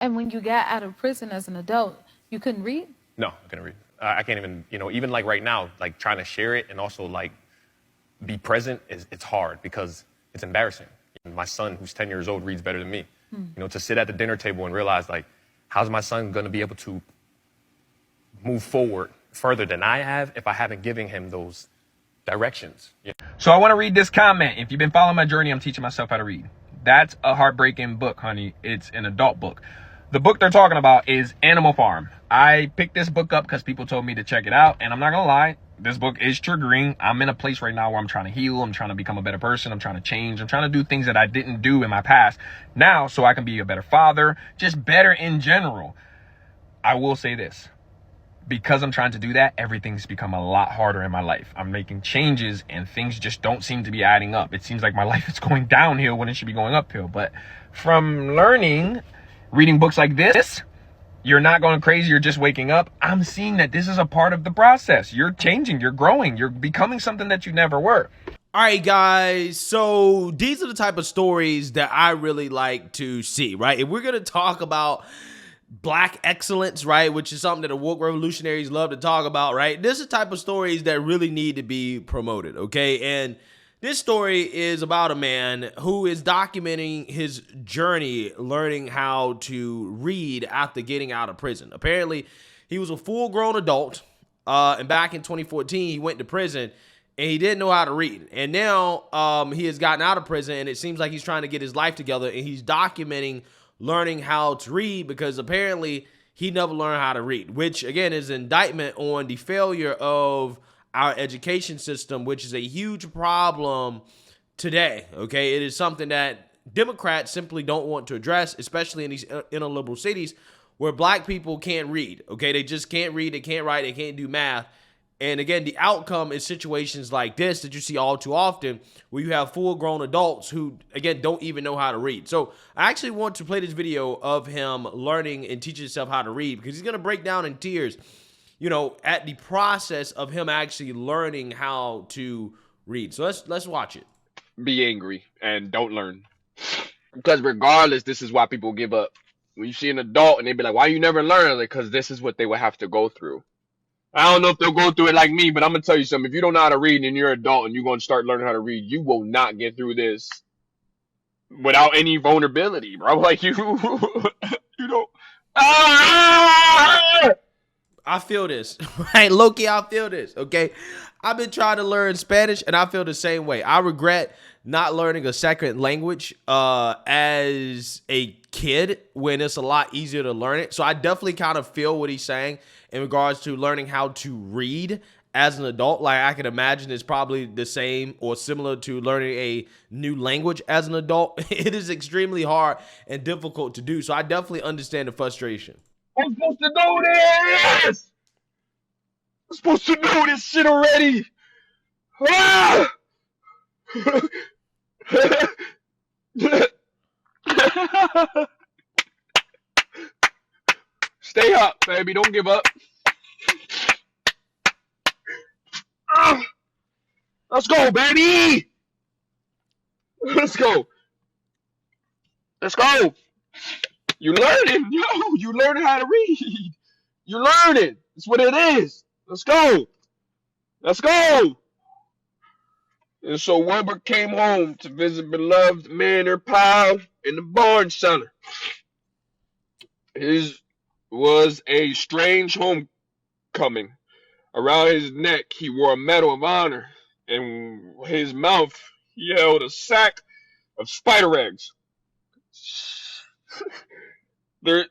And when you got out of prison as an adult, you couldn't read? No, I couldn't read. I can't even, even like right now, like trying to share it and also like be present it's hard because it's embarrassing. My son, who's 10 years old, reads better than me. To sit at the dinner table and realize, like, how's my son going to be able to move forward further than I have if I haven't given him those directions? So I want to read this comment. If you've been following my journey, I'm teaching myself how to read. That's a heartbreaking book, honey. It's an adult book. The book they're talking about is Animal Farm. I picked this book up because people told me to check it out. And I'm not going to lie, this book is triggering. I'm in a place right now where I'm trying to heal. I'm trying to become a better person. I'm trying to change. I'm trying to do things that I didn't do in my past now so I can be a better father, just better in general. I will say this. Because I'm trying to do that, everything's become a lot harder in my life. I'm making changes and things just don't seem to be adding up. It seems like my life is going downhill when it should be going uphill. But from reading books like this, you're not going crazy, you're just waking up. I'm seeing that this is a part of the process. You're changing, you're growing, you're becoming something that you never were. All right, guys. So these are the type of stories that I really like to see, right? If we're going to talk about Black excellence, right, which is something that the woke revolutionaries love to talk about, right? This is the type of stories that really need to be promoted, okay? And this story is about a man who is documenting his journey learning how to read after getting out of prison. Apparently, he was a full-grown adult, and back in 2014, he went to prison, and he didn't know how to read. And now he has gotten out of prison, and it seems like he's trying to get his life together, and he's documenting learning how to read because apparently he never learned how to read, which again is an indictment on the failure of our education system, which is a huge problem today. Okay, it is something that Democrats simply don't want to address, especially in these inner liberal cities where Black people can't read. Okay, they just can't read, they can't write, they can't do math. And again, the outcome is situations like this that you see all too often where you have full-grown adults who, again, don't even know how to read. So I actually want to play this video of him learning and teaching himself how to read because he's going to break down in tears, at the process of him actually learning how to read. So let's watch it. Be angry and don't learn. Because regardless, this is why people give up. When you see an adult and they be like, why you never learn? Because this is what they would have to go through. I don't know if they'll go through it like me, but I'm going to tell you something. If you don't know how to read and you're an adult and you're going to start learning how to read, you will not get through this without any vulnerability, bro. Like you don't. Ah! I feel this, right? Low-key, I feel this, okay? I've been trying to learn Spanish, and I feel the same way. I regret not learning a second language as a kid when it's a lot easier to learn it. So I definitely kind of feel what he's saying in regards to learning how to read as an adult. Like I can imagine it's probably the same or similar to learning a new language as an adult. It is extremely hard and difficult to do. So I definitely understand the frustration. I'm supposed to know this! I'm supposed to know this shit already! Ah! Stay up, baby. Don't give up. Ah! Let's go, baby! Let's go. Let's go. You're learning, yo. You learning how to read. You're learning. That's what it is. Let's go. Let's go. And so Wilbur came home to visit beloved Manor Pal in the barn cellar. His was a strange homecoming. Around his neck, he wore a medal of honor. In his mouth, he held a sack of spider eggs. They're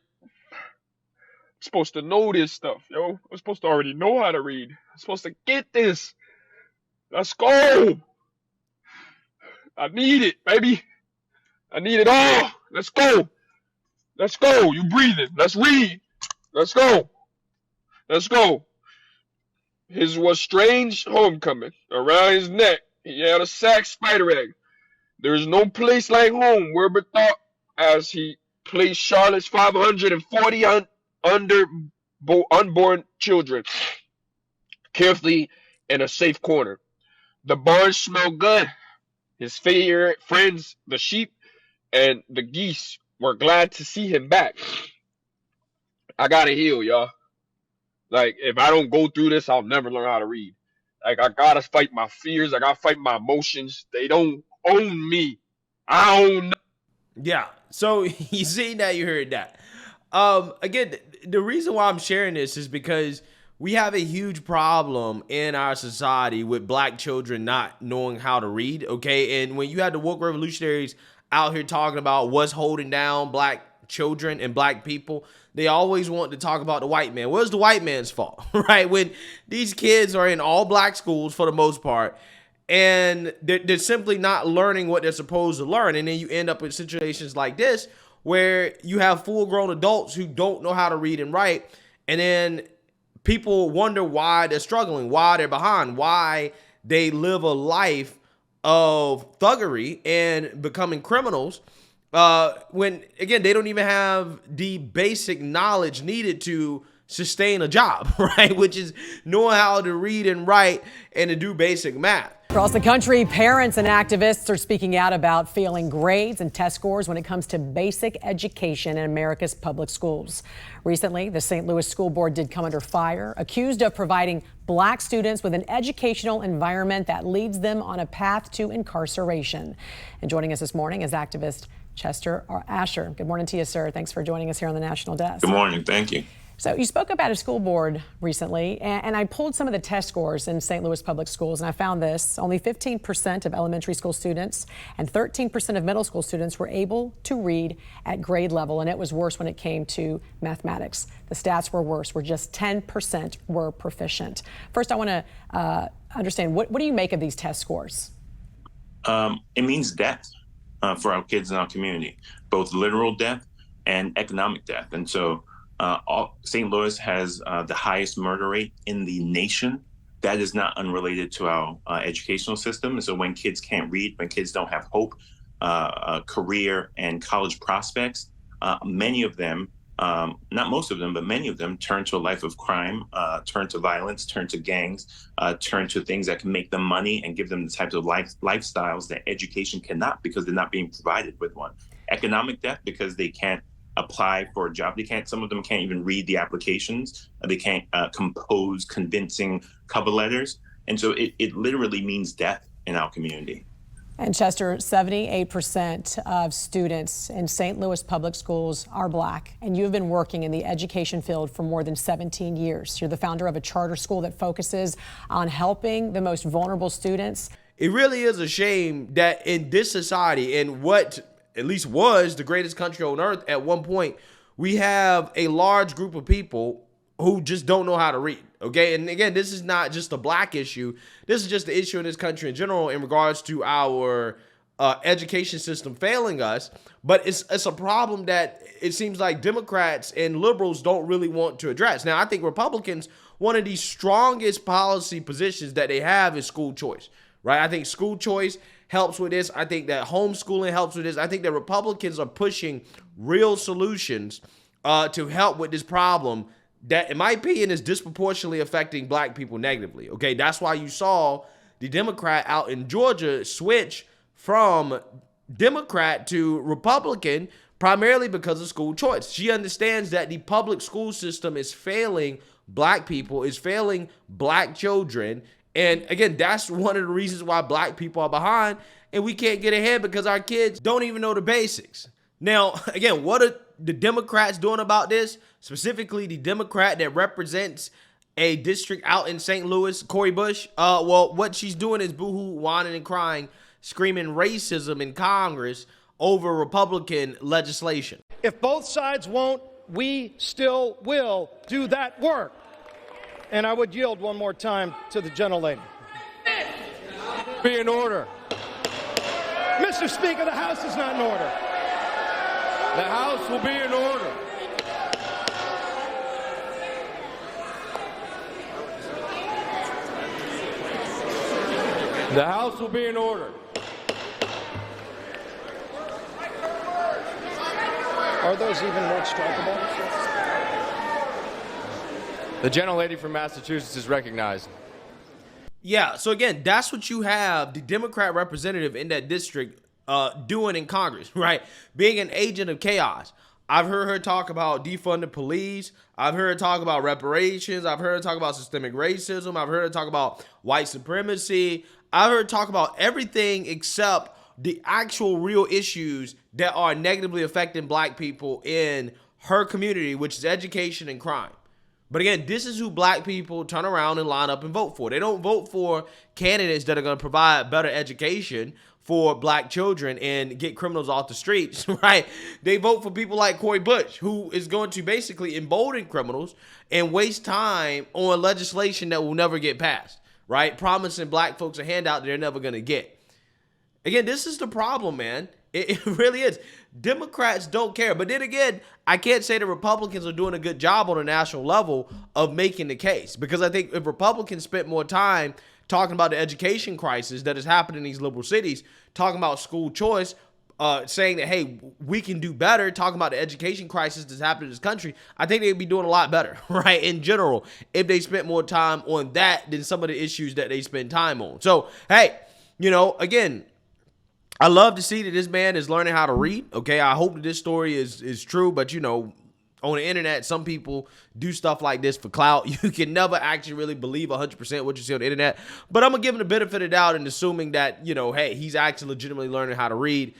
supposed to know this stuff, yo. I'm supposed to already know how to read. I'm supposed to get this. Let's go. I need it, baby. I need it all. Let's go. Let's go. You breathing. Let's read. Let's go. Let's go. His was strange homecoming. Around his neck, he had a sack spider egg. There is no place like home, Wilbur thought, as he placed Charlotte's 540 unborn children carefully in a safe corner. The barn smelled good. His favorite friends, the sheep and the geese, were glad to see him back. I gotta heal, y'all. Like, if I don't go through this, I'll never learn how to read. Like, I gotta fight my fears. I gotta fight my emotions. They don't own me. I own. Yeah. So you see that, you heard that. Again, the reason why I'm sharing this is because we have a huge problem in our society with black children not knowing how to read. Okay. And when you have the woke revolutionaries out here talking about what's holding down black children and black people, they always want to talk about the white man. Where's the white man's fault, right? When these kids are in all black schools for the most part, and they're simply not learning what they're supposed to learn. And then you end up in situations like this where you have full-grown adults who don't know how to read and write, and then people wonder why they're struggling, why they're behind, why they live a life of thuggery and becoming criminals, when, again, they don't even have the basic knowledge needed to sustain a job, right? Which is knowing how to read and write and to do basic math. Across the country, parents and activists are speaking out about failing grades and test scores when it comes to basic education in America's public schools. Recently, the St. Louis School Board did come under fire, accused of providing black students with an educational environment that leads them on a path to incarceration. And joining us this morning is activist Chester Asher. Good morning to you, sir. Thanks for joining us here on the National Desk. Good morning. Thank you. So you spoke about a school board recently, and I pulled some of the test scores in St. Louis public schools, and I found this. Only 15% of elementary school students and 13% of middle school students were able to read at grade level, and it was worse when it came to mathematics. The stats were worse, where just 10% were proficient. First, I want to understand, what do you make of these test scores? It means death for our kids in our community, both literal death and economic death. And so St. Louis has the highest murder rate in the nation. That is not unrelated to our educational system. And so when kids can't read, when kids don't have hope, career and college prospects, many of them, not most of them, but many of them turn to a life of crime, turn to violence, turn to gangs, turn to things that can make them money and give them the types of lifestyles that education cannot, because they're not being provided with one. Economic death, because they can't apply for a job. Some of them can't even read the applications. They can't compose convincing cover letters. And so it literally means death in our community. And Chester, 78% of students in St. Louis public schools are black, and you've been working in the education field for more than 17 years. You're the founder of a charter school that focuses on helping the most vulnerable students. It really is a shame that in this society, in what at least was the greatest country on earth at one point, we have a large group of people who just don't know how to read. Okay. And again, this is not just a black issue. This is just the issue in this country in general in regards to our education system failing us. But it's a problem that it seems like Democrats and liberals don't really want to address. Now, I think Republicans, one of the strongest policy positions that they have is school choice, right? I think school choice helps with this. I think that homeschooling helps with this. I think that Republicans are pushing real solutions to help with this problem that, in my opinion, is disproportionately affecting black people negatively. Okay, that's why you saw the Democrat out in Georgia switch from Democrat to Republican, primarily because of school choice. She understands that the public school system is failing black people, is failing black children. And again, that's one of the reasons why black people are behind and we can't get ahead, because our kids don't even know the basics. Now, again, what are the Democrats doing about this? Specifically, the Democrat that represents a district out in St. Louis, Cori Bush. Well, what she's doing is boohoo, whining and crying, screaming racism in Congress over Republican legislation. If both sides won't, we still will do that work. And I would yield one more time to the gentlelady. Be in order. Mr. Speaker, the House is not in order. The House will be in order. The House will be in order. Are those even more strikeable? The gentlelady from Massachusetts is recognized. Yeah, so again, that's what you have the Democrat representative in that district doing in Congress, right? Being an agent of chaos. I've heard her talk about defund the police. I've heard her talk about reparations. I've heard her talk about systemic racism. I've heard her talk about white supremacy. I've heard her talk about everything except the actual real issues that are negatively affecting black people in her community, which is education and crime. But again, this is who black people turn around and line up and vote for. They don't vote for candidates that are going to provide better education for black children and get criminals off the streets, right? They vote for people like Cory Bush, who is going to basically embolden criminals and waste time on legislation that will never get passed, right? Promising black folks a handout that they're never going to get. Again, this is the problem, man. It really is. Democrats don't care. But then again, I can't say the Republicans are doing a good job on a national level of making the case. Because I think if Republicans spent more time talking about the education crisis that is happening in these liberal cities, talking about school choice, saying that, hey, we can do better, talking about the education crisis that's happening in this country, I think they'd be doing a lot better, right, in general, if they spent more time on that than some of the issues that they spend time on. So, hey, again, I love to see that this man is learning how to read. Okay, I hope that this story is true, but on the internet, some people do stuff like this for clout. You can never actually really believe 100% what you see on the internet. But I'm gonna give him the benefit of the doubt and assuming that hey, he's actually legitimately learning how to read.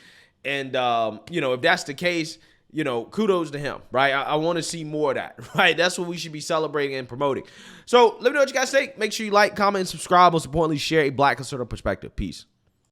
And if that's the case, kudos to him, right? I want to see more of that, right? That's what we should be celebrating and promoting. So let me know what you guys think. Make sure you like, comment, and subscribe. Most importantly, share a black conservative perspective. Peace.